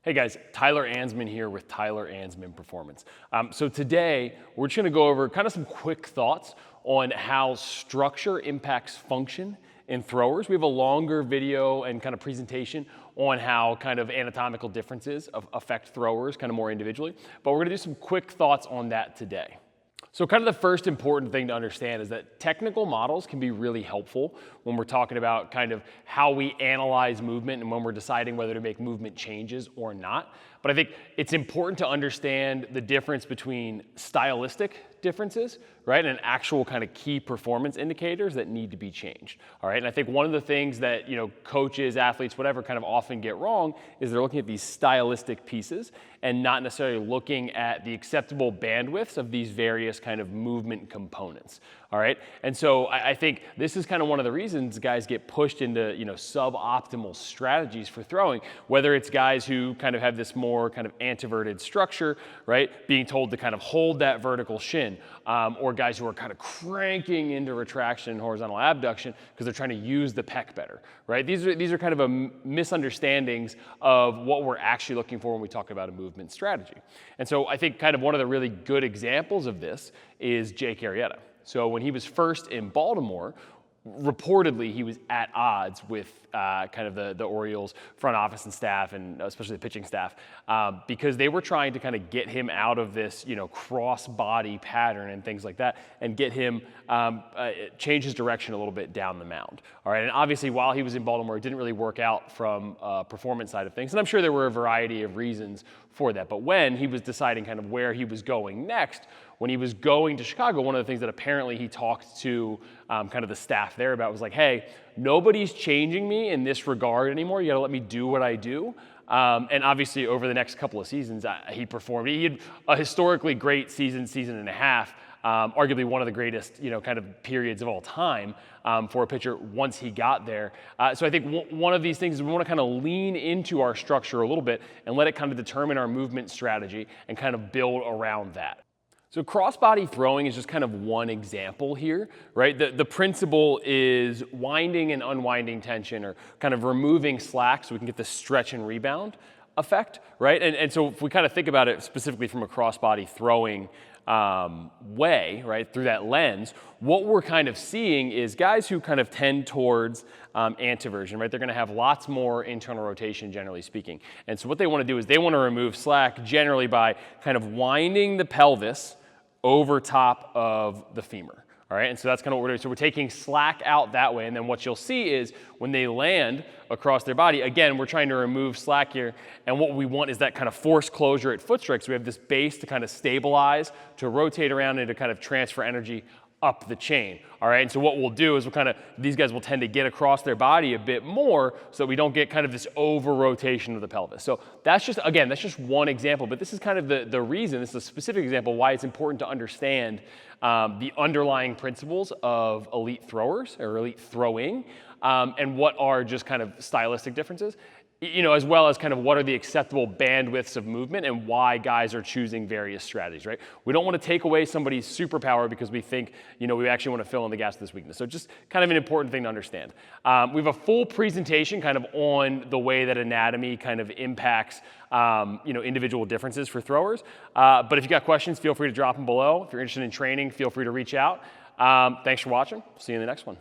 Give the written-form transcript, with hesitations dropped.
Hey guys, Tyler Ansman here with Tyler Ansman Performance. So today we're just going to go over kind of some quick thoughts on how structure impacts function in throwers. We have a longer video and kind of presentation on how kind of anatomical differences affect throwers kind of more individually, but we're going to do some quick thoughts on that today. So kind of the first important thing to understand is that technical models can be really helpful when we're talking about kind of how we analyze movement and when we're deciding whether to make movement changes or not. But I think it's important to understand the difference between stylistic differences, right, and actual kind of key performance indicators that need to be changed. All right, and I think one of the things that coaches, athletes, whatever, kind of often get wrong is they're looking at these stylistic pieces and not necessarily looking at the acceptable bandwidths of these various kind of movement components. All right, and so I think this is kind of one of the reasons guys get pushed into suboptimal strategies for throwing, whether it's guys who kind of have this more kind of anteverted structure, right, being told to kind of hold that vertical shin, or guys who are kind of cranking into retraction and horizontal abduction because they're trying to use the pec better, right? These are kind of misunderstandings of what we're actually looking for when we talk about a movement strategy. And so I think kind of one of the really good examples of this is Jake Arrieta. So when he was first in Baltimore, reportedly he was at odds with kind of the Orioles front office and staff, and especially the pitching staff, because they were trying to kind of get him out of this cross body pattern and things like that, and get him change his direction a little bit down the mound. All right, and obviously while he was in Baltimore, it didn't really work out from a performance side of things, and I'm sure there were a variety of reasons for that. But when he was deciding kind of where he was going next, when he was going to Chicago, one of the things that apparently he talked to kind of the staff there about was like, hey, nobody's changing me in this regard anymore. You got to let me do what I do. And obviously over the next couple of seasons, he performed. He had a historically great season and a half, arguably one of the greatest kind of periods of all time for a pitcher once he got there. So I think one of these things is we want to kind of lean into our structure a little bit and let it kind of determine our movement strategy and kind of build around that. So cross-body throwing is just kind of one example here, right? The principle is winding and unwinding tension, or kind of removing slack so we can get the stretch and rebound effect, right? And so if we kind of think about it specifically from a cross-body throwing way, right, through that lens, what we're kind of seeing is guys who kind of tend towards anteversion, right? They're going to have lots more internal rotation, generally speaking. And so what they want to do is they want to remove slack generally by kind of winding the pelvis over top of the femur. All right, and so that's kind of what we're doing. So we're taking slack out that way, and then what you'll see is when they land across their body, again, we're trying to remove slack here, and what we want is that kind of forced closure at foot strike. So we have this base to kind of stabilize, to rotate around, and to kind of transfer energy up the chain. All right, and so what we'll do is these guys will tend to get across their body a bit more so that we don't get kind of this over rotation of the pelvis. So that's just one example, but this is kind of the reason, this is a specific example why it's important to understand the underlying principles of elite throwers or elite throwing, and what are just kind of stylistic differences, as well as kind of what are the acceptable bandwidths of movement and why guys are choosing various strategies, right? We don't want to take away somebody's superpower because we think, we actually want to fill in the gaps of this weakness. So just kind of an important thing to understand. We have a full presentation kind of on the way that anatomy kind of impacts, individual differences for throwers. But if you got questions, feel free to drop them below. If you're interested in training, feel free to reach out. Thanks for watching. See you in the next one.